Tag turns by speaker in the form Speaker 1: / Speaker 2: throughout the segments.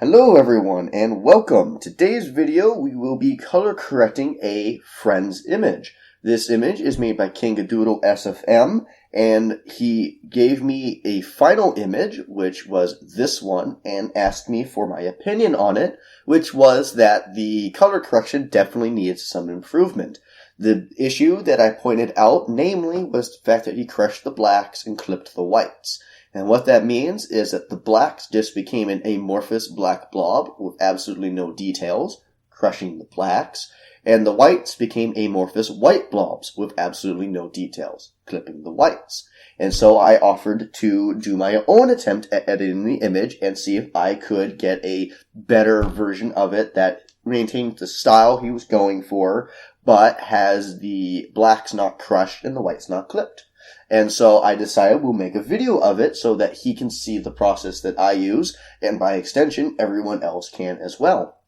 Speaker 1: Hello everyone and welcome. Today's video we will be color correcting a friend's image. This image is made by KangaDoodleSFM and he gave me a final image, which was this one, and asked me for my opinion on it, which was that the color correction definitely needs some improvement. The issue that I pointed out, namely, was the fact that he crushed the blacks and clipped the whites. And what that means is that the blacks just became an amorphous black blob with absolutely no details, crushing the blacks, and the whites became amorphous white blobs with absolutely no details, clipping the whites. And so I offered to do my own attempt at editing the image and see if I could get a better version of it that maintains the style he was going for, but has the blacks not crushed and the whites not clipped. And so I decided we'll make a video of it so that he can see the process that I use, and by extension, everyone else can as well.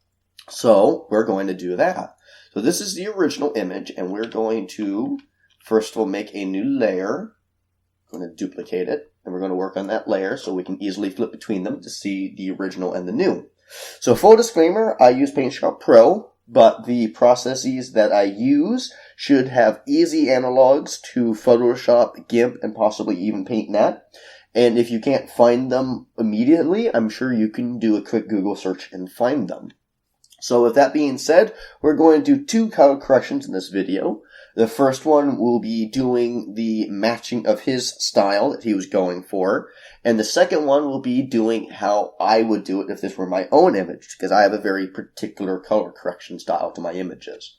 Speaker 1: So we're going to do that. So this is the original image, and we're going to, first of all, make a new layer. I'm going to duplicate it, and we're going to work on that layer so we can easily flip between them to see the original and the new. So full disclaimer, I use PaintShop Pro, but the processes that I use should have easy analogs to Photoshop, GIMP, and possibly even PaintNet. And if you can't find them immediately, I'm sure you can do a quick Google search and find them. So with that being said, we're going to do two color corrections in this video. The first one will be doing the matching of his style that he was going for. And the second one will be doing how I would do it if this were my own image, because I have a very particular color correction style to my images.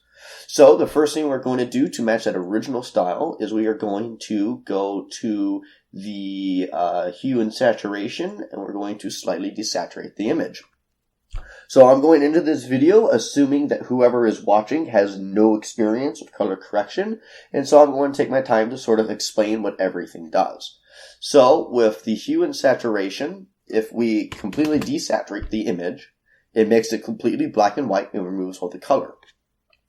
Speaker 1: So the first thing we're going to do to match that original style is we are going to go to the hue and saturation, and we're going to slightly desaturate the image. So I'm going into this video assuming that whoever is watching has no experience with color correction, and so I'm going to take my time to sort of explain what everything does. So with the hue and saturation, if we completely desaturate the image, it makes it completely black and white and removes all the color.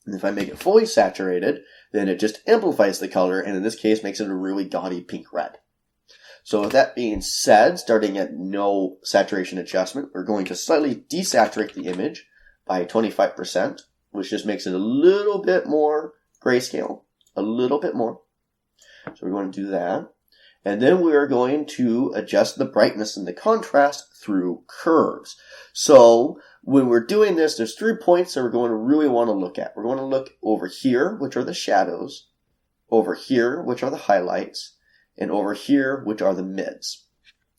Speaker 1: And if I make it fully saturated, then it just amplifies the color, and in this case makes it a really gaudy pink red. So with that being said, starting at no saturation adjustment, we're going to slightly desaturate the image by 25%, which just makes it a little bit more grayscale, a little bit more. So we're going to do that. And then we are going to adjust the brightness and the contrast through curves. So when we're doing this, there's 3 points that we're going to really want to look at. We're going to look over here, which are the shadows, over here, which are the highlights, and over here, which are the mids.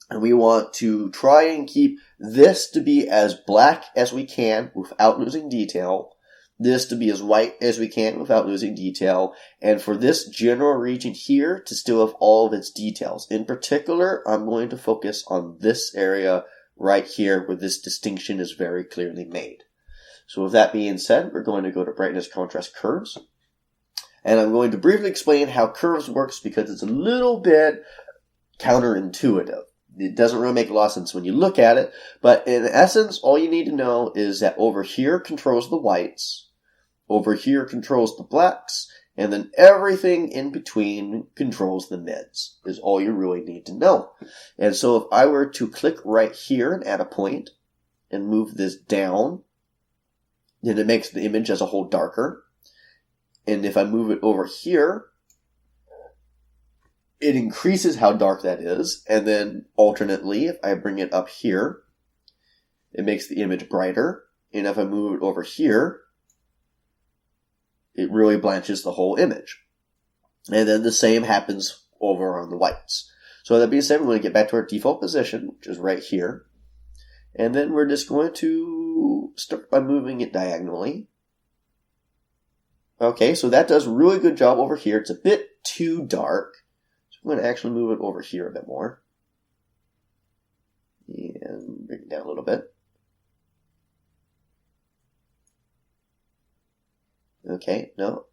Speaker 1: And we want to try and keep this to be as black as we can without losing detail, this to be as white as we can without losing detail, and for this general region here to still have all of its details. In particular, I'm going to focus on this area right here where this distinction is very clearly made. So with that being said, we're going to go to brightness, contrast, curves. And I'm going to briefly explain how curves works because it's a little bit counterintuitive. It doesn't really make a lot of sense when you look at it, but in essence, all you need to know is that over here controls the whites, over here controls the blacks, and then everything in between controls the mids, is all you really need to know. And so if I were to click right here and add a point, and move this down, then it makes the image as a whole darker. And if I move it over here, it increases how dark that is. And then alternately, if I bring it up here, it makes the image brighter. And if I move it over here, it really blanches the whole image. And then the same happens over on the whites. So that being said, we're going to get back to our default position, which is right here. And then we're just going to start by moving it diagonally. Okay, so that does a really good job over here. It's a bit too dark. So I'm going to actually move it over here a bit more. And bring it down a little bit. Okay, no.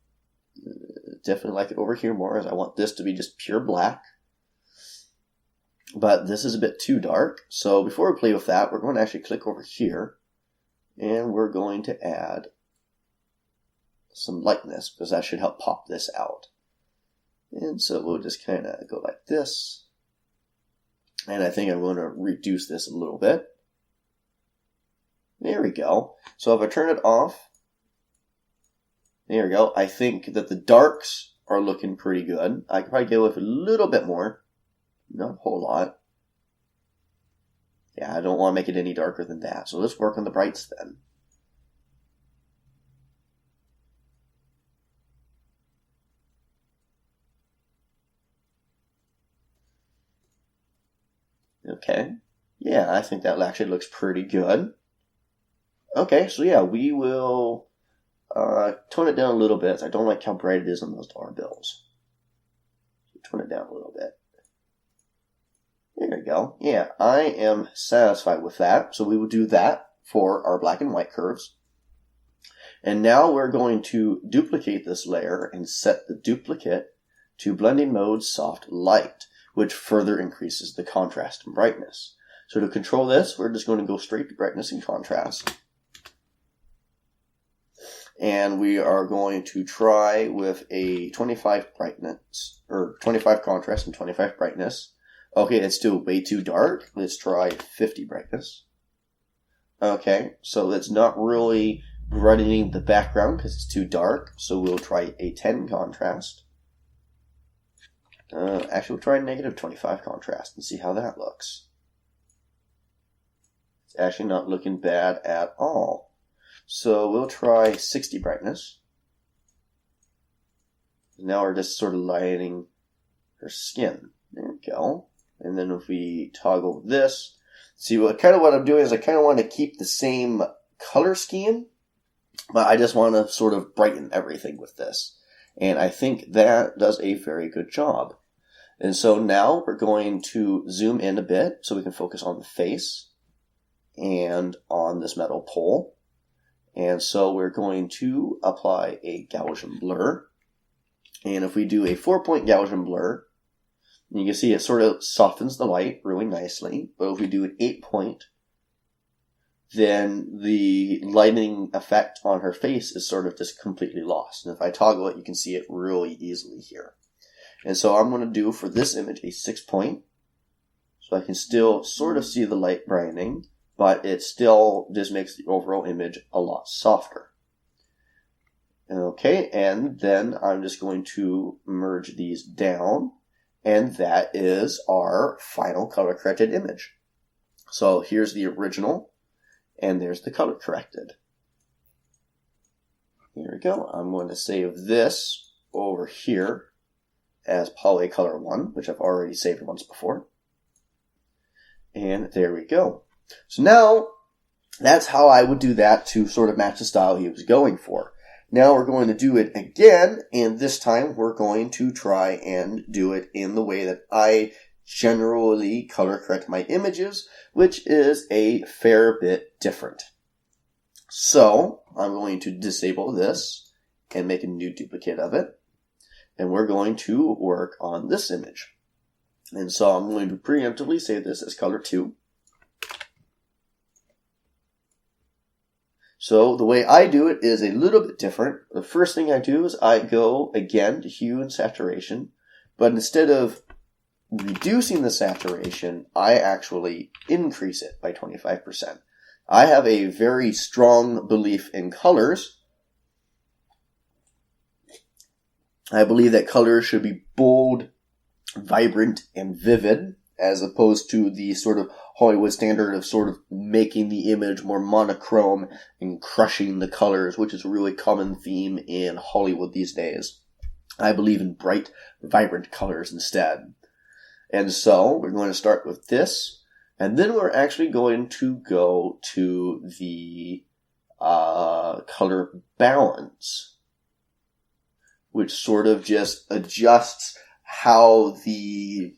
Speaker 1: Definitely like it over here more, as I want this to be just pure black. But this is a bit too dark. So before we play with that, we're going to actually click over here. And we're going to add some lightness, because that should help pop this out. And so we'll just kind of go like this. And I think I'm going to reduce this a little bit. There we go. So if I turn it off, there we go. I think that the darks are looking pretty good. I could probably go with a little bit more. Not a whole lot. Yeah, I don't want to make it any darker than that. So let's work on the brights then. Okay. Yeah, I think that actually looks pretty good. Okay, so yeah, we will tone it down a little bit. I don't like how bright it is on those dollar bills. Tone it down a little bit. There we go. Yeah, I am satisfied with that. So we will do that for our black and white curves. And now we're going to duplicate this layer and set the duplicate to blending mode soft light, which further increases the contrast and brightness. So to control this, we're just going to go straight to brightness and contrast. And we are going to try with a 25 brightness, or 25 contrast and 25 brightness. Okay, it's still way too dark. Let's try 50 brightness. Okay, so it's not really brightening the background because it's too dark. So we'll try a 10 contrast. Actually, we'll try a negative 25 contrast and see how that looks. It's actually not looking bad at all. So we'll try 60 brightness. Now we're just sort of lighting her skin. There we go. And then if we toggle this, see what I'm doing is I kind of want to keep the same color scheme, but I just want to sort of brighten everything with this. And I think that does a very good job. And so now we're going to zoom in a bit so we can focus on the face and on this metal pole. And so we're going to apply a Gaussian blur. And if we do a 4-point Gaussian blur, you can see it sort of softens the light really nicely. But if we do an 8-point, then the lighting effect on her face is sort of just completely lost. And if I toggle it, you can see it really easily here. And so I'm going to do for this image a 6-point. So I can still sort of see the light brightening, but it still just makes the overall image a lot softer. Okay, and then I'm just going to merge these down. And that is our final color corrected image. So here's the original, and there's the color corrected. Here we go. I'm going to save this over here as polycolor 1, which I've already saved once before. And there we go. So now, that's how I would do that to sort of match the style he was going for. Now we're going to do it again, and this time we're going to try and do it in the way that I generally color correct my images, which is a fair bit different. So I'm going to disable this and make a new duplicate of it, and we're going to work on this image. And so I'm going to preemptively save this as color 2. So the way I do it is a little bit different. The first thing I do is I go again to hue and saturation, but instead of reducing the saturation, I actually increase it by 25%. I have a very strong belief in colors. I believe that colors should be bold, vibrant, and vivid, as opposed to the sort of Hollywood standard of sort of making the image more monochrome and crushing the colors, which is a really common theme in Hollywood these days. I believe in bright, vibrant colors instead. And so we're going to start with this, and then we're actually going to go to the color balance, which sort of just adjusts how the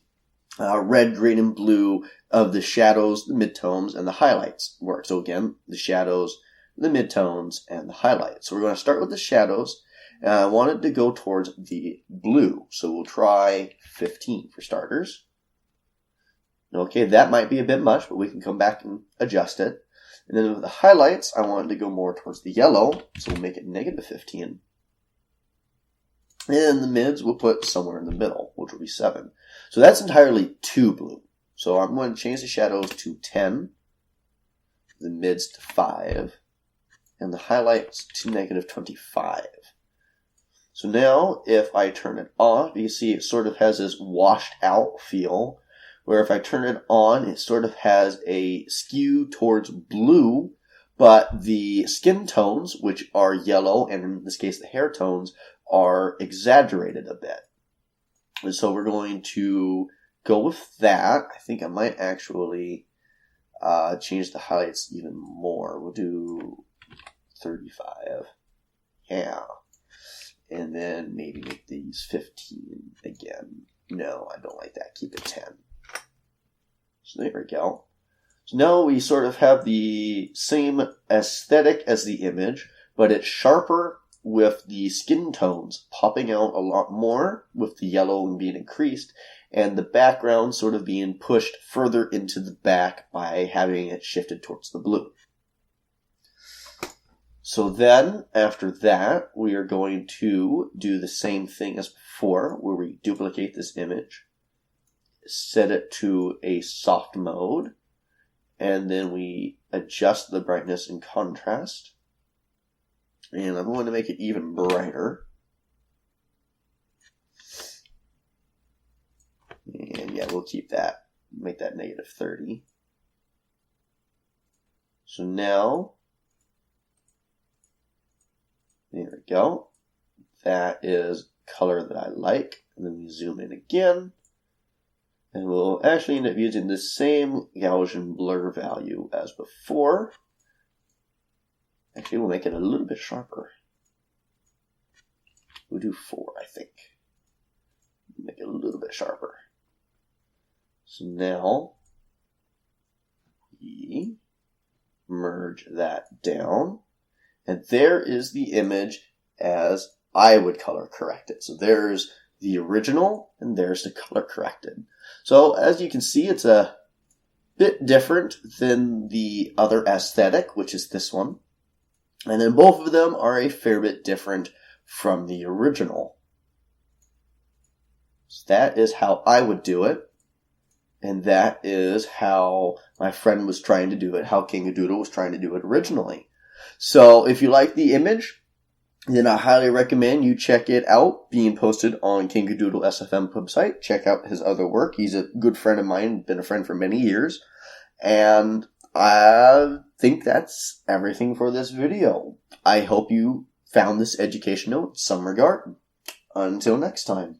Speaker 1: red, green, and blue of the shadows, the midtones, and the highlights work. So again, the shadows, the midtones, and the highlights. So we're going to start with the shadows. I want it to go towards the blue. So we'll try 15 for starters. Okay, that might be a bit much, but we can come back and adjust it. And then with the highlights, I want it to go more towards the yellow. So we'll make it negative 15. And the mids we'll put somewhere in the middle, which will be 7. So that's entirely too blue. So I'm going to change the shadows to 10. the mids to 5, and the highlights to -25. So now, if I turn it off, you can see it sort of has this washed out feel, where if I turn it on, it sort of has a skew towards blue, but the skin tones, which are yellow, and in this case the hair tones, are exaggerated a bit. And so we're going to go with that. I think I might actually change the highlights even more. We'll do 35. Yeah. And then maybe make these 15 again. No, I don't like that. Keep it 10. So there we go. So now we sort of have the same aesthetic as the image, but it's sharper with the skin tones popping out a lot more, with the yellow being increased, and the background sort of being pushed further into the back by having it shifted towards the blue. So then, after that, we are going to do the same thing as before, where we duplicate this image, set it to a soft mode, and then we adjust the brightness and contrast. And I'm going to make it even brighter. And yeah, we'll keep that, make that -30. So now, there we go. That is color that I like. And then we zoom in again. And we'll actually end up using the same Gaussian blur value as before. Actually, we'll make it a little bit sharper. We'll do 4, I think. Make it a little bit sharper. So now, we merge that down. And there is the image as I would color correct it. So there's the original, and there's the color corrected. So as you can see, it's a bit different than the other aesthetic, which is this one. And then both of them are a fair bit different from the original. So that is how I would do it. And that is how my friend was trying to do it, how KangaDoodle was trying to do it originally. So if you like the image, then I highly recommend you check it out, being posted on KangaDoodleSFM website. Check out his other work. He's a good friend of mine, been a friend for many years. And I think that's everything for this video. I hope you found this educational in some regard. Until next time.